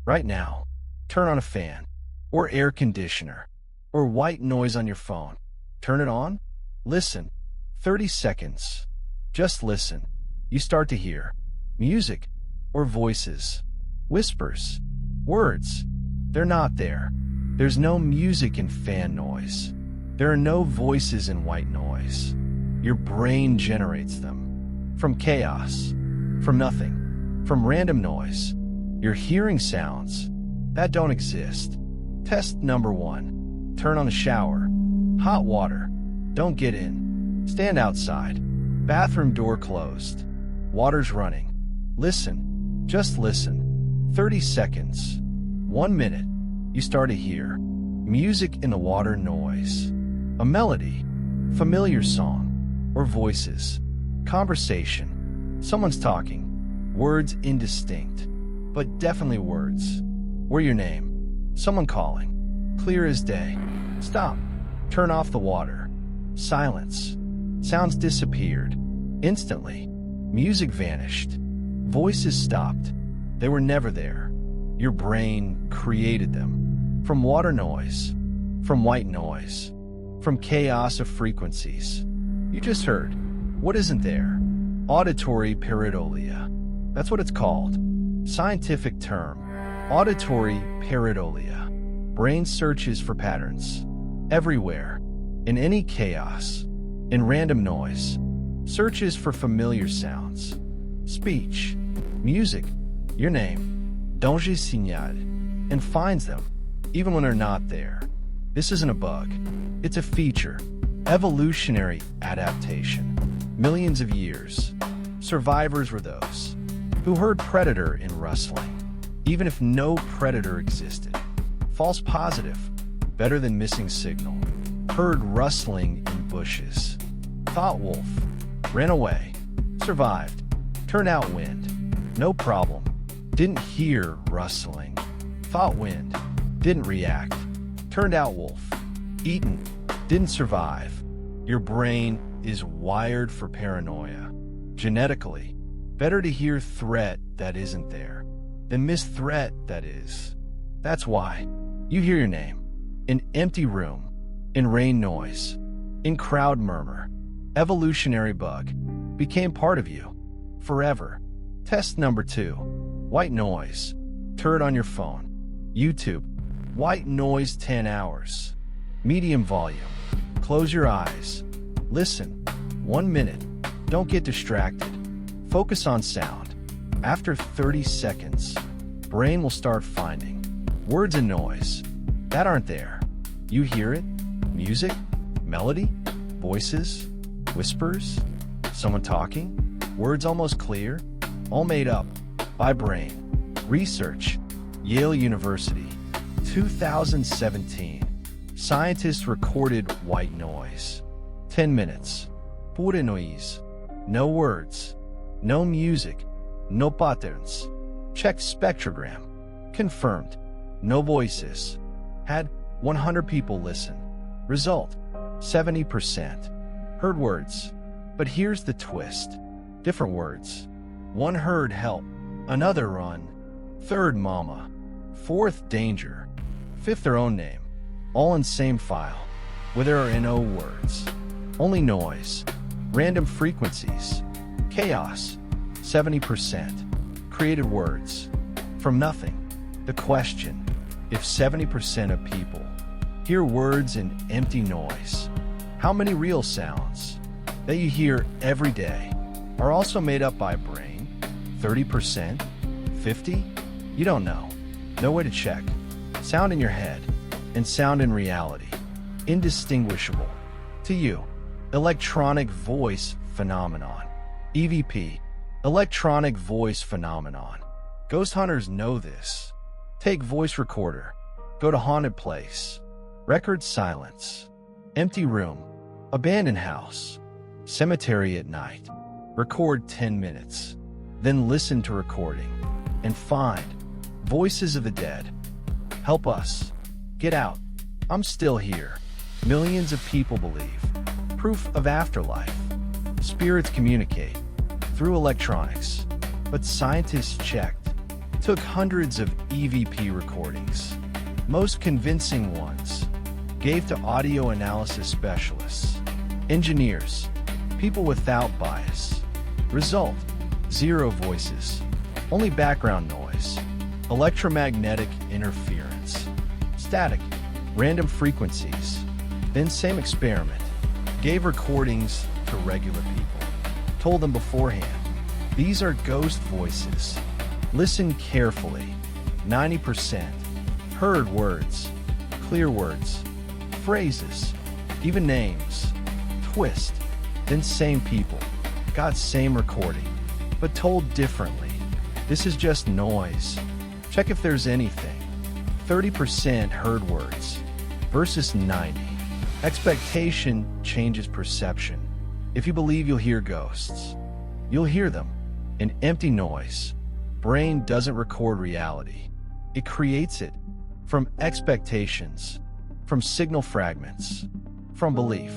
Right now, turn on a fan, or air conditioner, or white noise on your phone. Turn it on. Listen. 30 seconds. Just listen. You start to hear music or voices, whispers, words. They're not there. There's no music in fan noise. There are no voices in white noise. Your brain generates them. From chaos, from nothing, from random noise. You're hearing sounds that don't exist. Test number 1. Turn on a shower. Hot water. Don't get in. Stand outside. Bathroom door closed. Water's running. Listen. Just listen. 30 seconds. 1 minute. You start to hear music in the water noise. A melody. Familiar song. Or voices. Conversation. Someone's talking. Words indistinct. But definitely words. Or your name. Someone calling. Clear as day. Stop. Turn off the water. Silence. Sounds disappeared. Instantly. Music vanished. Voices stopped. They were never there. Your brain created them. From water noise. From white noise. From chaos of frequencies. You just heard. What isn't there? Auditory pareidolia. That's what it's called. Scientific term. Auditory pareidolia. Brain searches for patterns. Everywhere. In any chaos. In random noise. Searches for familiar sounds. Speech. Music. Your name. Danger signal. And finds them. Even when they're not there. This isn't a bug. It's a feature. Evolutionary adaptation. Millions of years. Survivors were those who heard predator in rustling, even if no predator existed. False positive, better than missing signal. Heard rustling in bushes. Thought wolf, ran away, survived, turned out wind, no problem. Didn't hear rustling. Thought wind, didn't react, turned out wolf. Eaten, didn't survive. Your brain is wired for paranoia. Genetically, better to hear threat that isn't there than miss threat that is. That's why you hear your name in empty room, in rain noise, in crowd murmur. Evolutionary bug became part of you forever. Test number 2. White noise. Turn it on your phone. YouTube. White noise 10 hours. Medium volume. Close your eyes. Listen. 1 minute. Don't get distracted. Focus on sound. After 30 seconds, brain will start finding words and noise that aren't there. You hear it? Music? Melody? Voices? Whispers? Someone talking? Words almost clear? All made up by brain. Research. Yale University. 2017. Scientists recorded white noise. 10 minutes. Pure noise. No words. No music. No patterns. Checked spectrogram. Confirmed. No voices. Had 100 people listen. Result. 70%. Heard words. But here's the twist. Different words. One heard help. Another run. Third mama. Fourth danger. Fifth their own name. All in same file. Where there are no words. Only noise. Random frequencies. Chaos. 70%. Created words. From nothing. The question. If 70% of people hear words in empty noise, how many real sounds that you hear every day are also made up by brain? 30%? 50? You don't know. No way to check. Sound in your head and sound in reality. Indistinguishable. To you. Electronic voice phenomenon. EVP. Electronic voice phenomenon. Ghost hunters know this. Take voice recorder. Go to haunted place. Record silence. Empty room. Abandoned house. Cemetery at night. Record 10 minutes. Then listen to recording. And find voices of the dead. Help us. Get out. I'm still here. Millions of people believe. Proof of afterlife. Spirits communicate through electronics. But scientists checked. took hundreds of EVP recordings, most convincing ones, gave to audio analysis specialists, engineers, people without bias. Result: zero voices, only background noise, electromagnetic interference, static, random frequencies. Then same experiment, gave recordings to regular people, told them beforehand, these are ghost voices. Listen carefully. 90% heard words, clear words, phrases, even names. Twist. Then same people, got same recording, but told differently. This is just noise. Check if there's anything. 30% heard words versus 90. Expectation changes perception. If you believe you'll hear ghosts, you'll hear them. An empty noise. Brain doesn't record reality. It creates it from expectations, from signal fragments, from belief.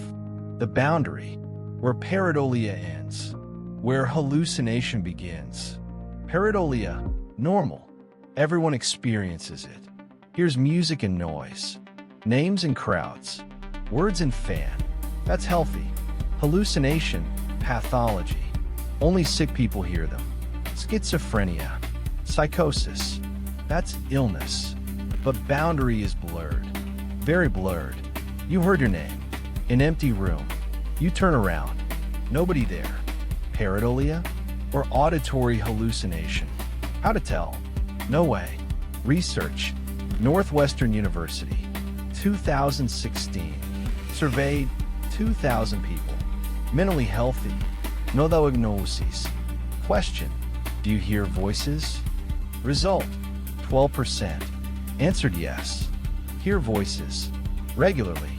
The boundary where pareidolia ends, where hallucination begins. Pareidolia, normal. Everyone experiences it. Here's music and noise, names and crowds, words and fan. That's healthy. Hallucination, pathology. Only sick people hear them. Schizophrenia, psychosis. That's illness. But boundary is blurred. Very blurred. You heard your name. An empty room. You turn around. Nobody there. Pareidolia or auditory hallucination? How to tell? No way. Research. Northwestern University. 2016. Surveyed 2,000 people. Mentally healthy. No diagnosis. Question: do you hear voices? Result: 12% answered yes. Hear voices regularly,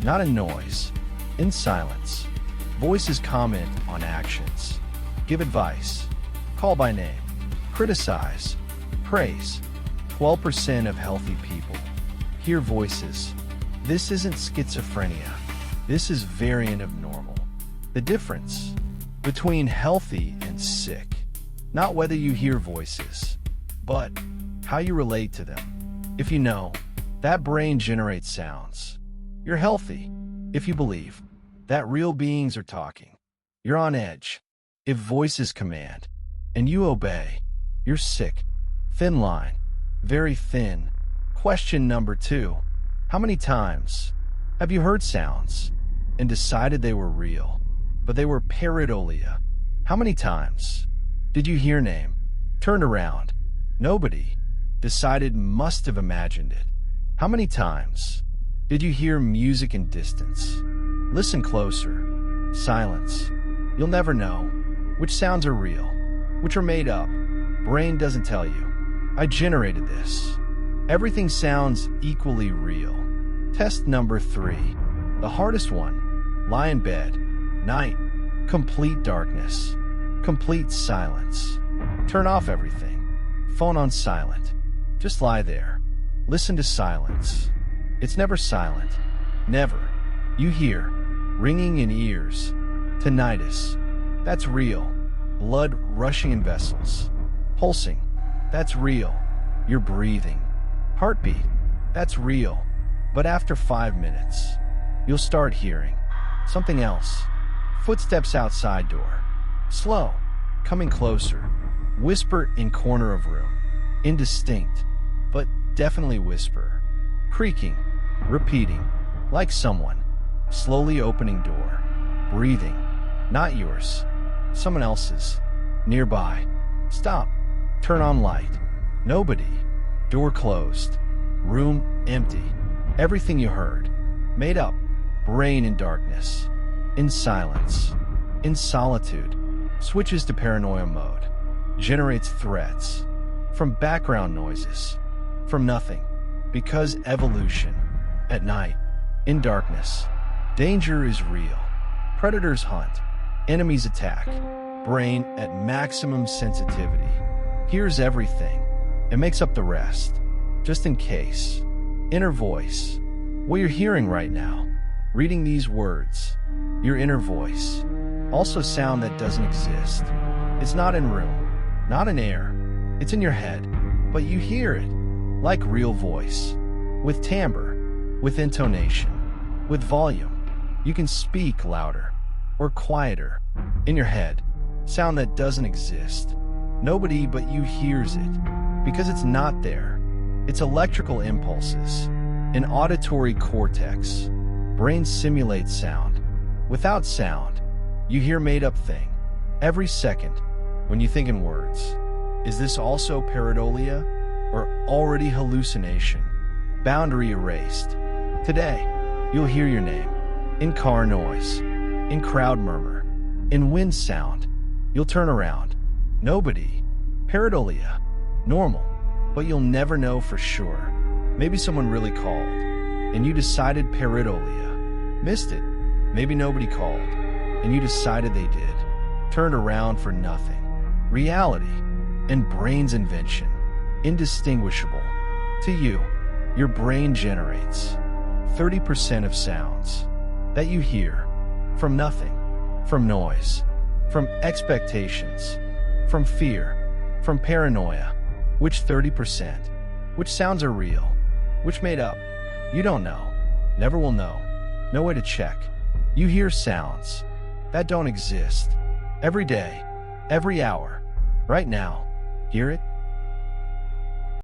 not in noise, in silence. Voices comment on actions, give advice, call by name, criticize, praise. 12% of healthy people hear voices. This isn't schizophrenia. This is variant of normal. The difference between healthy and sick, not whether you hear voices, but how you relate to them. If you know that brain generates sounds, you're healthy. If you believe that real beings are talking, you're on edge. If voices command and you obey, you're sick. Thin line, very thin. Question number 2. How many times have you heard sounds and decided they were real, but they were pareidolia? How many times did you hear name, turned around, nobody, decided must have imagined it? How many times did you hear music in distance? Listen closer. Silence. You'll never know which sounds are real, which are made up. Brain doesn't tell you. I generated this. Everything sounds equally real. Test number 3. The hardest one. Lie in bed. Night. Complete darkness. Complete silence. Turn off everything. Phone on silent. Just lie there. Listen to silence. It's never silent. Never. You hear ringing in ears. Tinnitus. That's real. Blood rushing in vessels. Pulsing. That's real. You're breathing. Heartbeat. That's real. But after 5 minutes, you'll start hearing something else. Footsteps outside door. Slow. Coming closer. Whisper in corner of room. Indistinct, but definitely whisper. Creaking. Repeating. Like someone. Slowly opening door. Breathing. Not yours. Someone else's. Nearby. Stop. Turn on light. Nobody. Door closed. Room empty. Everything you heard. Made up. Brain in darkness. In silence. In solitude. Switches to paranoia mode. Generates threats. From background noises. From nothing. Because evolution. At night. In darkness. Danger is real. Predators hunt. Enemies attack. Brain at maximum sensitivity. Hears everything. It makes up the rest. Just in case. Inner voice. What you're hearing right now. Reading these words. Your inner voice. Also sound that doesn't exist. It's not in room. Not in air. It's in your head. but you hear it, like real voice, with timbre, with intonation, with volume. You can speak louder or quieter in your head, sound that doesn't exist. Nobody but you hears it, because it's not there. It's electrical impulses. An auditory cortex. Brain simulates sound. Without sound, you hear made-up thing. Every second, when you think in words. Is this also pareidolia, or already hallucination? Boundary erased. Today, you'll hear your name. In car noise. In crowd murmur. In wind sound. You'll turn around. Nobody. Pareidolia. Normal. But you'll never know for sure. Maybe someone really called, and you decided pareidolia. Missed it. Maybe nobody called, and you decided they did. Turned around for nothing. Reality and brain's invention. Indistinguishable. To you, your brain generates 30% of sounds that you hear from nothing, from noise, from expectations, from fear, from paranoia. Which 30%? Which sounds are real? Which made up? You don't know. Never will know. No way to check. You hear sounds that don't exist. Every day, every hour. Right now. Hear it?